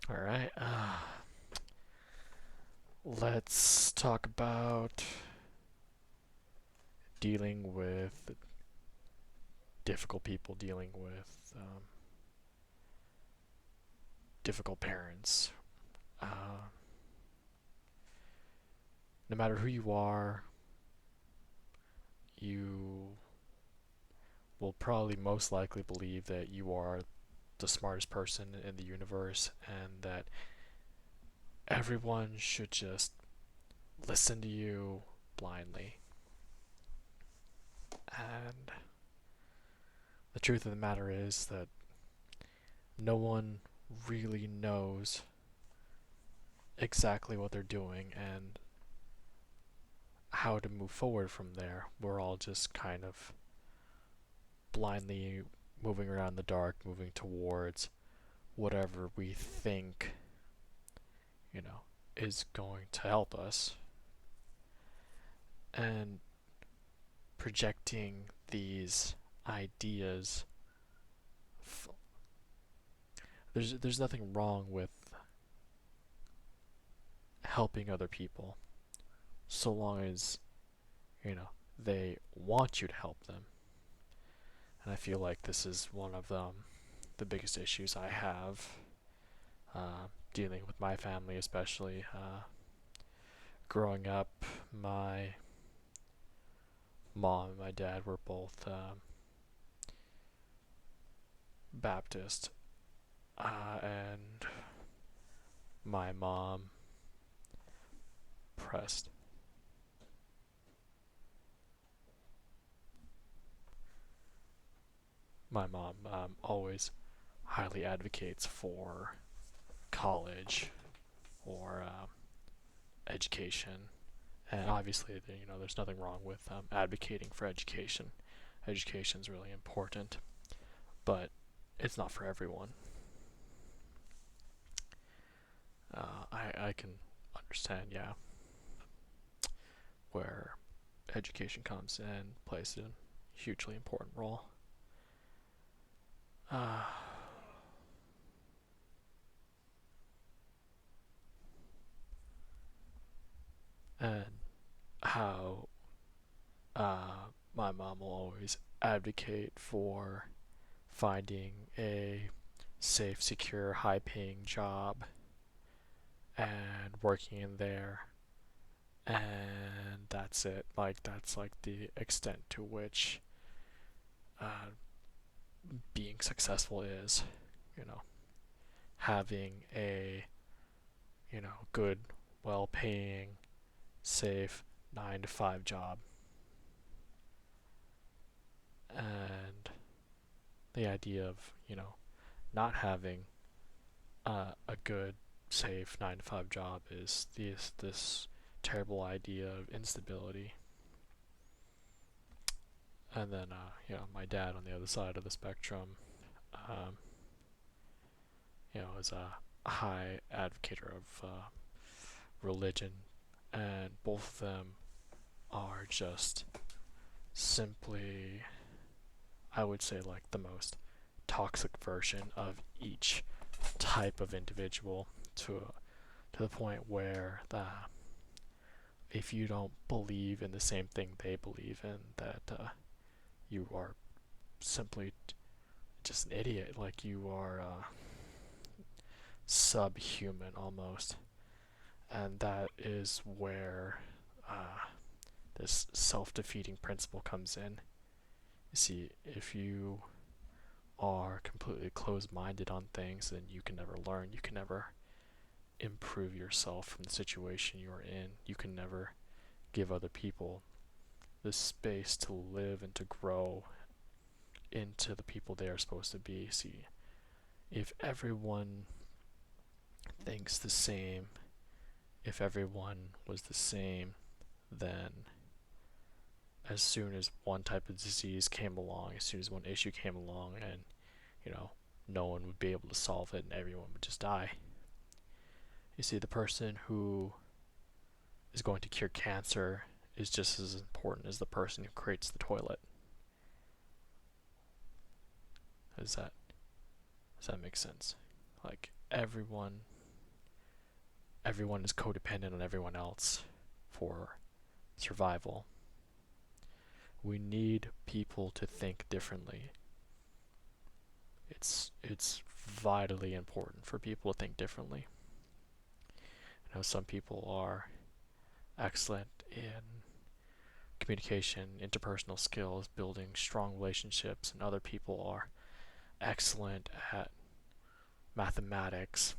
All right. Let's talk about dealing with difficult people, dealing with difficult parents. Uh, no matter who you are, you will probably most likely believe that you are the smartest person in the universe and that everyone should just listen to you blindly. And the truth of the matter is that no one really knows exactly what they're doing and how to move forward from there. We're all just kind of blindly moving around in the dark, moving towards whatever we think, you know, is going to help us. And projecting these ideas, there's nothing wrong with helping other people so long as, they want you to help them. And I feel like this is one of the biggest issues I have dealing with my family, especially growing up. My mom and my dad were both Baptist, and my mom pressed. My mom always highly advocates for college or education, and obviously, there's nothing wrong with advocating for education. Education is really important, but it's not for everyone. I can understand, yeah, where education comes and plays a hugely important role. Uh, and how my mom will always advocate for finding a safe, secure, high paying job and working in there. And that's it. Like, that's like the extent to which uh, being successful is, you know, having a, good, well paying, safe 9 to 5 job. And the idea of, not having a good, safe 9 to 5 job is this terrible idea of instability. And then, my dad on the other side of the spectrum, um, is a high advocate of religion, and both of them are just simply, I would say, like the most toxic version of each type of individual to the point where if you don't believe in the same thing they believe in, that you are simply just an idiot. Like, you are subhuman almost, and that is where this self-defeating principle comes in. You see, if you are completely closed-minded on things, then you can never learn. You can never improve yourself from the situation you're in. You can never give other people the space to live and to grow into the people they are supposed to be. See, if everyone thinks the same, if everyone was the same, then as soon as one type of disease came along, as soon as one issue came along, and you know, no one would be able to solve it and everyone would just die. You see, the person who is going to cure cancer is just as important as the person who creates the toilet. Does that does that make sense? Like, everyone everyone is codependent on everyone else for survival. We need people to think differently. It's vitally important for people to think differently. I know some people are excellent in communication, interpersonal skills, building strong relationships, and other people are excellent at mathematics,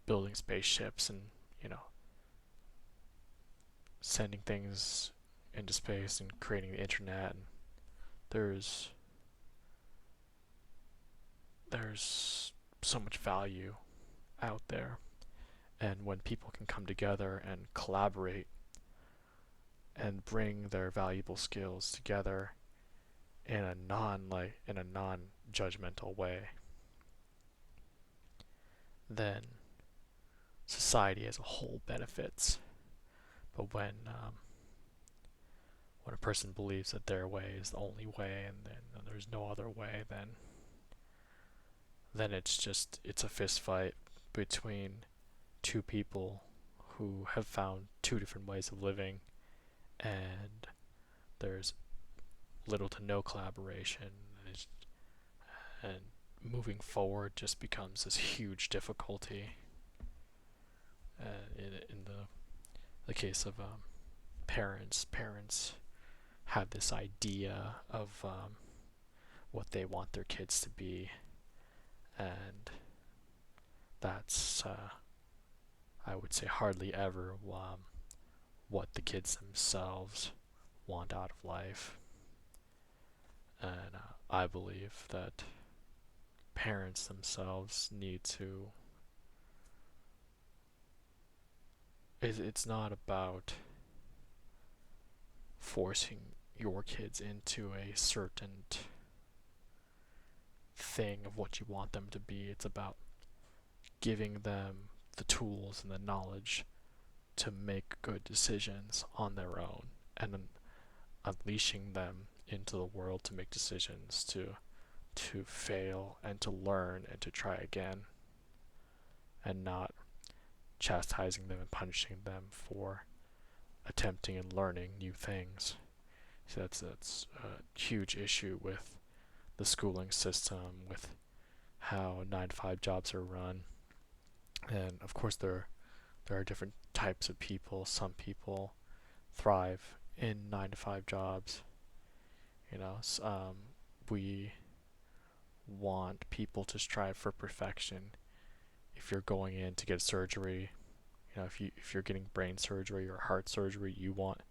building spaceships, and you know, sending things into space and creating the internet. And there's there's so much value out there, and when people can come together and collaborate and bring their valuable skills together in a non-judgmental way, then society as a whole benefits. But when a person believes that their way is the only way and then there's no other way, then it's a fist fight between two people who have found two different ways of living, and there's little to no collaboration, and moving forward just becomes this huge difficulty. In the case of parents have this idea of what they want their kids to be, and that's I would say hardly ever what the kids themselves want out of life. And I believe that parents themselves need to. It's not about forcing your kids into a certain thing of what you want them to be. It's about giving them the tools and the knowledge to make good decisions on their own, and then unleashing them into the world to make decisions, to fail and to learn and to try again, and not chastising them and punishing them for attempting and learning new things. So that's a huge issue with the schooling system, with how 9 to 5 jobs are run. And of course there are different types of people. Some people thrive in 9 to 5 jobs. We want people to strive for perfection. If you're going in to get surgery, if you're getting brain surgery or heart surgery, you want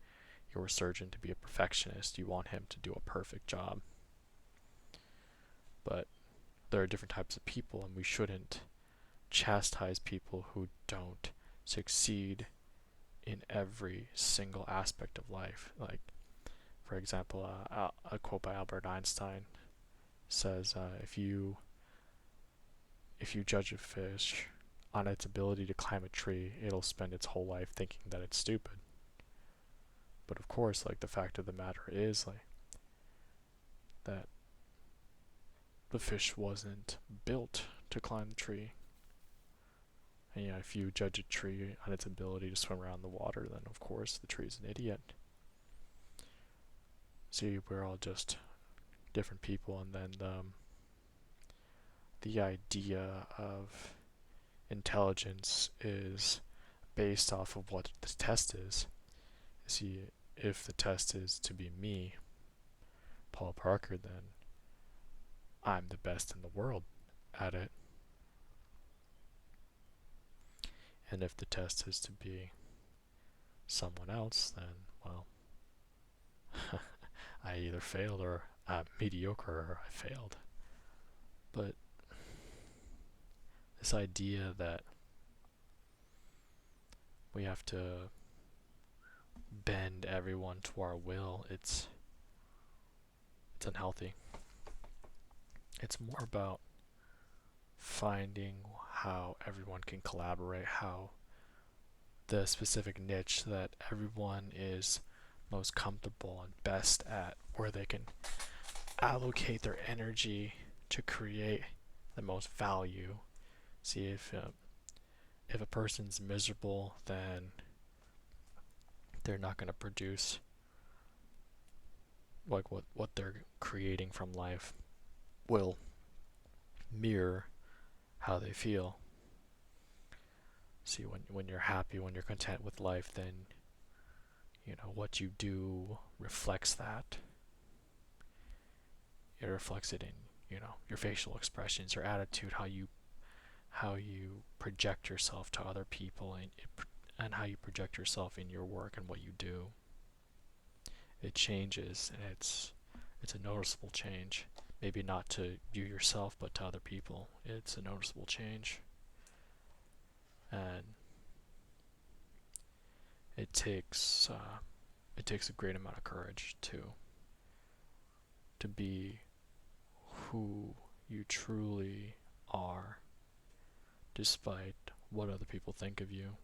your surgeon to be a perfectionist. You want him to do a perfect job. But there are different types of people, and we shouldn't chastise people who don't succeed in every single aspect of life. Like, for example, a quote by Albert Einstein says, if you judge a fish on its ability to climb a tree, it'll spend its whole life thinking that it's stupid. But of course, like, the fact of the matter is, like, that the fish wasn't built to climb the tree. And if you judge a tree on its ability to swim around the water, then of course the tree's an idiot. See, we're all just different people, and then the idea of intelligence is based off of what the test is. See, if the test is to be me, Paul Parker, then I'm the best in the world at it. And if the test is to be someone else, then, well, I either failed or I'm mediocre or I failed. But this idea that we have to bend everyone to our will, it's unhealthy. It's more about finding how everyone can collaborate, how the specific niche that everyone is most comfortable and best at, where they can allocate their energy to create the most value. See, if a person's miserable, then they're not going to produce like what they're creating from life will mirror how they feel. See, when you're happy, when you're content with life, then what you do reflects that. It reflects it in your facial expressions, your attitude, how you project yourself to other people, and how you project yourself in your work and what you do. It changes, and it's a noticeable change. Maybe not to you yourself, but to other people. It's a noticeable change, and it takes a great amount of courage to be who you truly are, despite what other people think of you.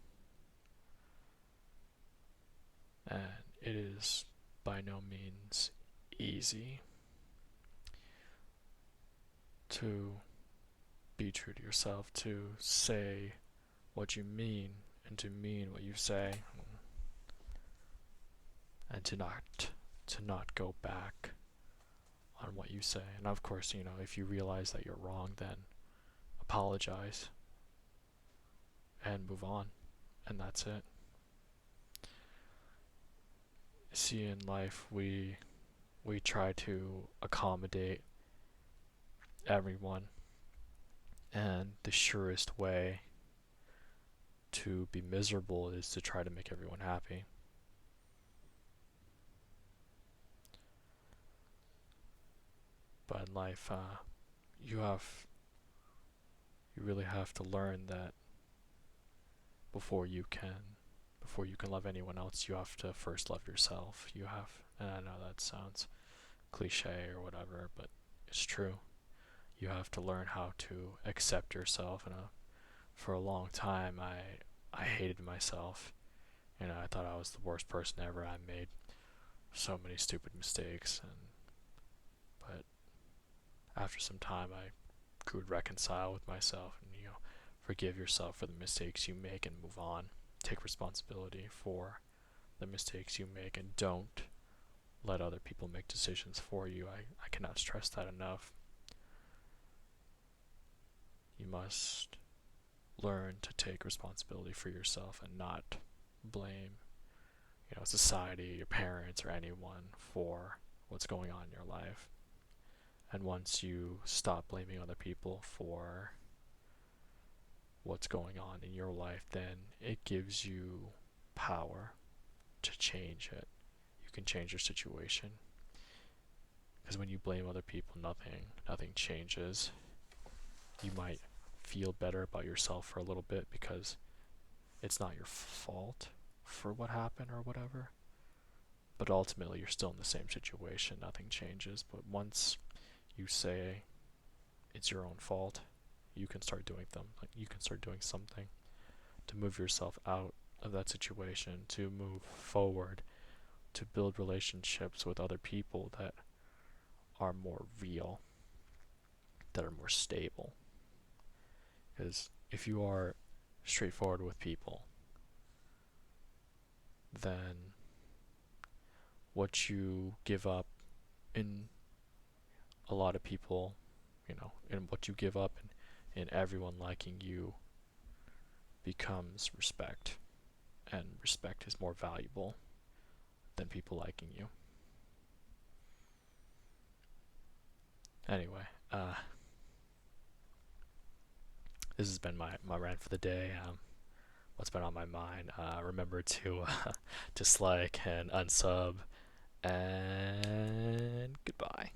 And it is by no means easy to be true to yourself, to say what you mean and to mean what you say, and to not go back on what you say. And of course, if you realize that you're wrong, then apologize and move on, and that's it. See, in life, we try to accommodate everyone, and the surest way to be miserable is to try to make everyone happy. But in life, you really have to learn that before you can love anyone else, you have to first love yourself. And I know that sounds cliche or whatever, but it's true. You have to learn how to accept yourself. And for a long time, I hated myself. I thought I was the worst person ever. I made so many stupid mistakes, but after some time, I grew to reconcile with myself and forgive yourself for the mistakes you make and move on. Take responsibility for the mistakes you make, and don't let other people make decisions for you. I cannot stress that enough. You must learn to take responsibility for yourself and not blame society, your parents, or anyone for what's going on in your life. And once you stop blaming other people for what's going on in your life, then it gives you power to change it. You can change your situation. Because when you blame other people, nothing changes. You might feel better about yourself for a little bit because it's not your fault for what happened or whatever. But ultimately, you're still in the same situation. Nothing changes. But once you say it's your own fault, you can start doing something to move yourself out of that situation, to move forward, to build relationships with other people that are more real, that are more stable. Because if you are straightforward with people, then what you give up in a lot of people, and what you give up in everyone liking you becomes respect. And respect is more valuable than people liking you. Anyway, this has been my rant for the day. What's been on my mind? Remember to dislike and unsub, and goodbye.